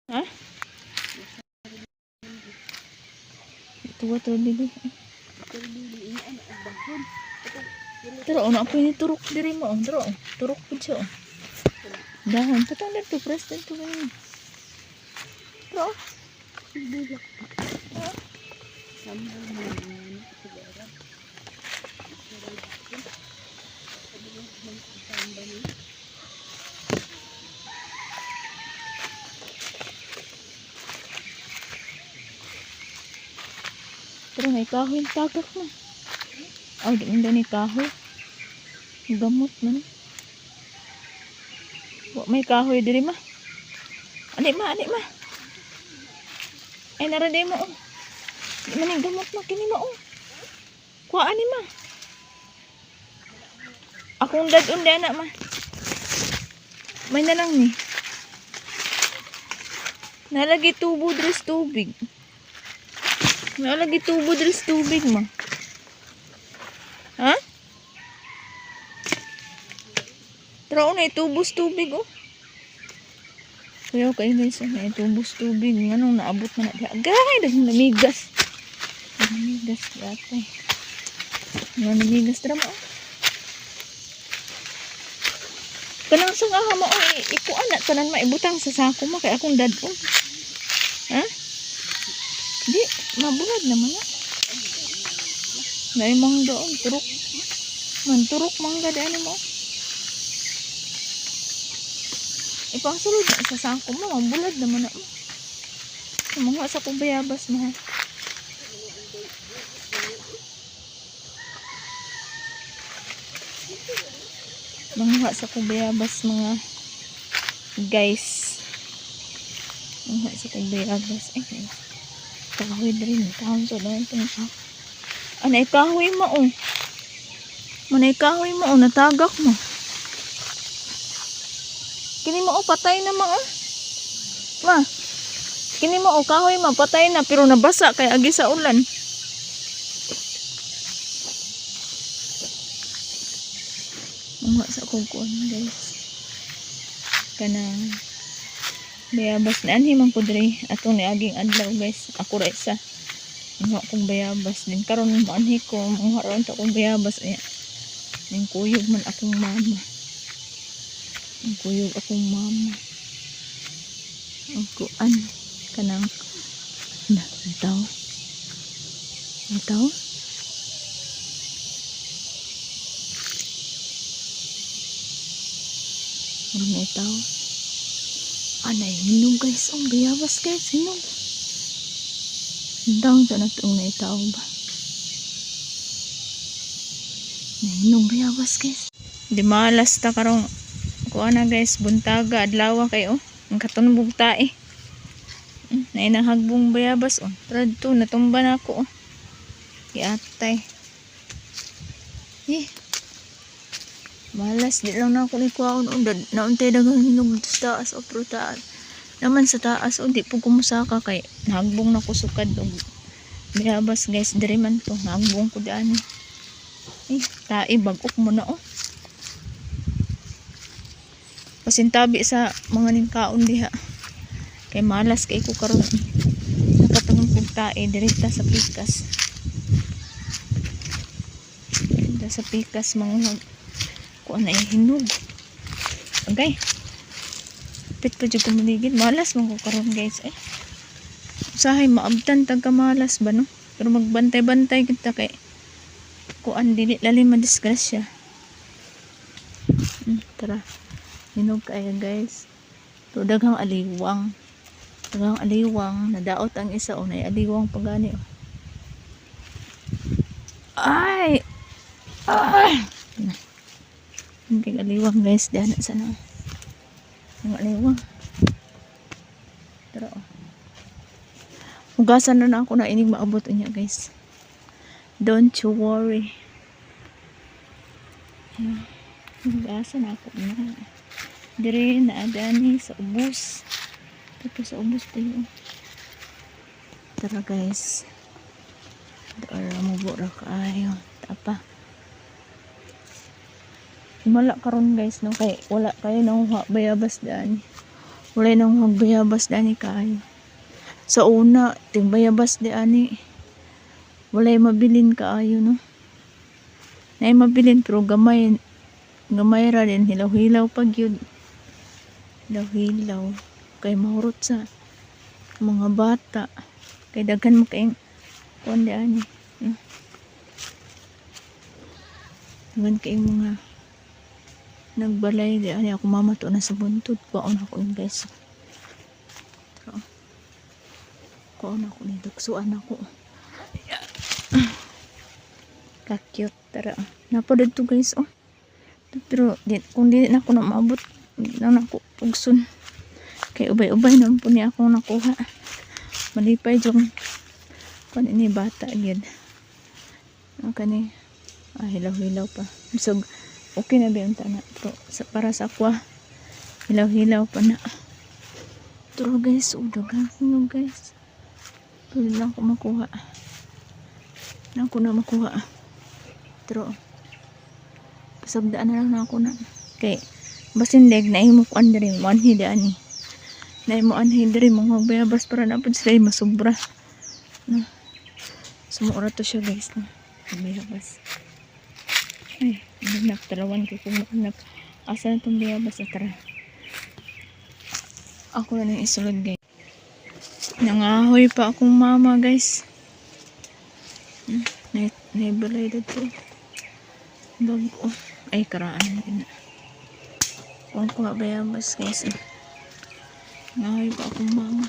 Ha? Tuwa dili. Pero ano po ini turok diri mo, turok pud siya. Dahon patang dito president to ngayon. Pero bulak pa. Sambal mo yan sigara. Pero may kahoy tagak na. Oh, di mo ni kahoy. Gamot man. May kahoy diri ma. Ani ma. Ay naraday mo oh. Di man yung gamot ma kini mo oh. Kuha ani ma. Akong dad-on di anak ma. May na lang ni. Nalagi tubo dres tubig. Nalagi tubo dres tubig ma. Ha? Pero na itubos tubig oh. Kaya kayo guys, na itubos tubig. Anong naabot na natin? Agay! Dahil namigas. Namigas yata eh. Namigas drama oh. Kanang sang aha mo oh. Ikuan na tanan maibutang sa sako mo. Kaya akong dad oh. Ha? Di, mabulad naman ah. Naimang doon. Turok. Manturok mangga daan mo. Ipangsulod na sa sangko mo, ang bulad naman na. Mga sa kubayabas mo. Mga sa kubayabas mga guys. Mga sa kubayabas. Ay, kahoy rin. Tahon sa doon itong sako. Anay kahoy mo oh. Manay kahoy mo oh, natagak mo. Kini mo oh, patay na mga. Ma. Kini mo oh, kahoy ma, patay na pero nabasa kay agi sa ulan. Mga sa kukuan guys. Kanang bayabas na anhi man pudre atong ni aging adlaw guys. Ako ra isa. Mga kong bayabas din karon mo anhi ko mga ron ta kong bayabas aya. Ning kuyog man akong mama. Ang kuyog akong mama. Ang kuan kanang na nataw. Ano nataw? Anay hinog guys, ang bayabas guys, hinog. Daw sa natong nataw ba? Hinog bayabas guys. Di malas ta karong kuha na guys, buntaga, adlawa kayo. Ang katunbog tae. Na inahagbong bayabas. Oh. Trad to, natumba na ako. Oh. Iatay. Malas, di lang na ako ikuha. Nauntay dagang hinog sa taas. O, pero taas. Naman sa taas, o, di po kumusaka kay nahagbong na kusukad. O, bayabas guys, dari man to. Nahagbong ko daan. Tae, bagok mo na oh. Pasintabi sa mga ningkaon diha kay malas kay ko karon nakatungong kog tae direkta sa pikas mga kuan na hinog okay pit pa jud ko maligid malas man ko karon guys usahay maabtan tagka malas ba no pero magbantay-bantay kita kay kuan dili lalim madisgrasya tara hinog kaya guys. So daghang aliwang. Nadaot ang isa o nay aliwang pagani oh. Ay. Hindi aliwang guys, dana sana. Ang aliwang. Tara oh. Hugasan na ako na inig maabot niya guys. Don't you worry. Hugasan ako na. Dire na adani sa ubos. Tapos sa ubos tayo. Tara guys. Dara mo bura kaayo. Tapa. Himala karon guys no kay wala kayo nang bayabas daan. Wala nang magbayabas dani kaayo. Sa una, ting bayabas di ani. Wala mabilin kaayo no. Nay mabilin pero gamay ra din hilaw-hilaw pag yun. Hilaw-hilaw kay mahurot sa mga bata. Kay daghan mo kayong kuan di ani. Daghan kayong mga nagbalay di ani ako mamato na sa buntod. Kuwaon ako yung guys. Kuwaon ako ni dugsuan ako. Ka-cute tara. Napadad to guys oh. Pero kung di na ako na maabot na ako pugson. Kay ubay-ubay naman po niya akong nakuha. Malipay yung kung ini bata agad. Ang kani hilaw-hilaw pa. So okay na ba yung tanak. Pero para sa aqua hilaw-hilaw pa na. Pero guys dagan no guys. Pwede lang ako makuha. Na ako na makuha. Pero pasagdaan na lang ako na. Kay basin leg na imo ko andre manhi ani. Na imo anhi diri mo magbayabas para na pud sila masubra. No. Sumura to siya guys no. Bayabas. Ay, nagtarawan ko kung anak. Asa na itong bayabas na tara. Ako na nang isulod guys. Nangahoy pa akong mama guys. Naibalay dito. Bago. Ay karaan din. Kung kuha bayabas guys. Nangahoy pa akong mama.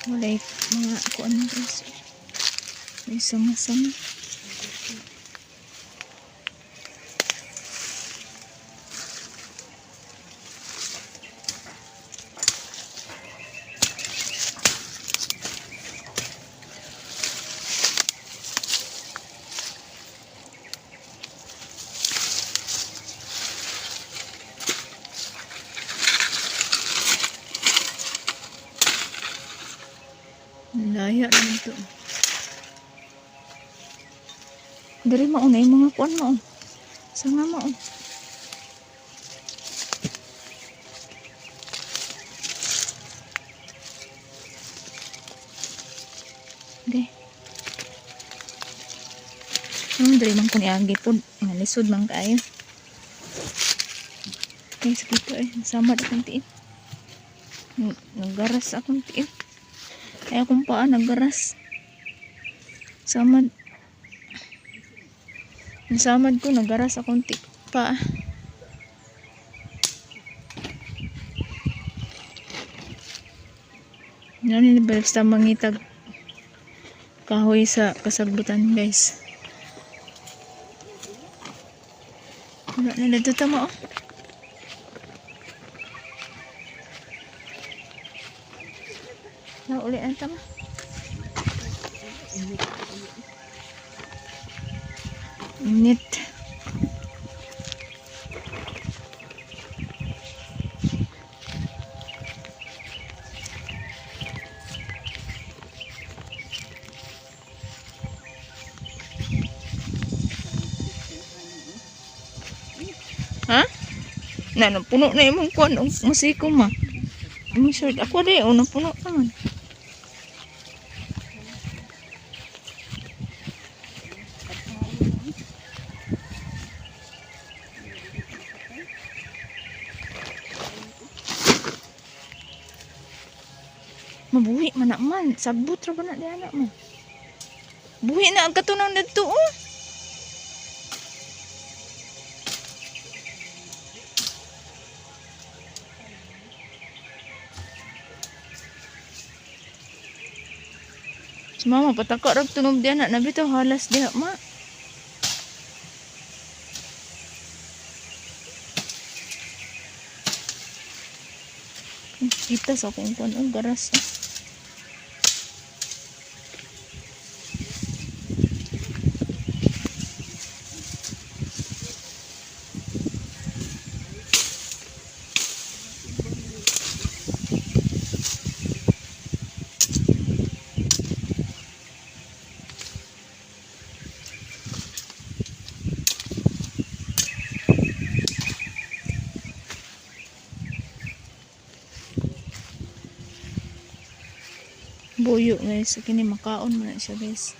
Walay mga kuan guys. May sama-sama. Laya rin ito. Dari mauna yung mga kuan mo. Sanga mo. Okay. Dari man ko niagi po. Nalisod man kayo. Okay, sakito Samad akong tiit. Naggaras akong tiit. Kaya kung paa naggaras. Samad ko naggaras akong paa. Yan balik sa mangitag kahoy sa kasagbutan guys. Wala na dito tama uli ang tama. Init. Ha? Puno na imong kuan musiko ma. Imong shirt ako di puno naman. Mabuhi man man. Sabot ra ba na di anak mo? Buhi na ang katunang dito Si mama pataka rag tunog di anak. Nabito halas diha ma. Kita sa kung kuan garas buyo guys. Kini makaon man na siya guys.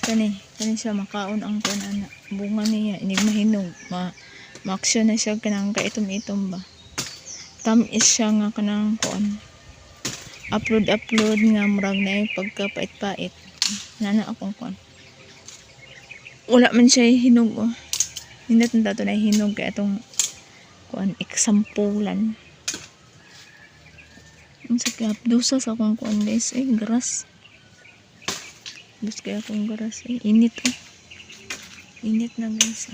Kani siya makaon ang kuan bunga niya. Inig mahinog. Ma-action na siya kanang kaitom-itom ba. Tamis siya nga kanang kuan. Upload nga murag na yung pagkapait-pait. Nana akong kuan. Wala man siya hinog oh. Hindi nato na hinog kaya itong kuan eksampulan. Ang sakit dusa sa akong kuan guys grass. Dus kaya akong grass init init na guys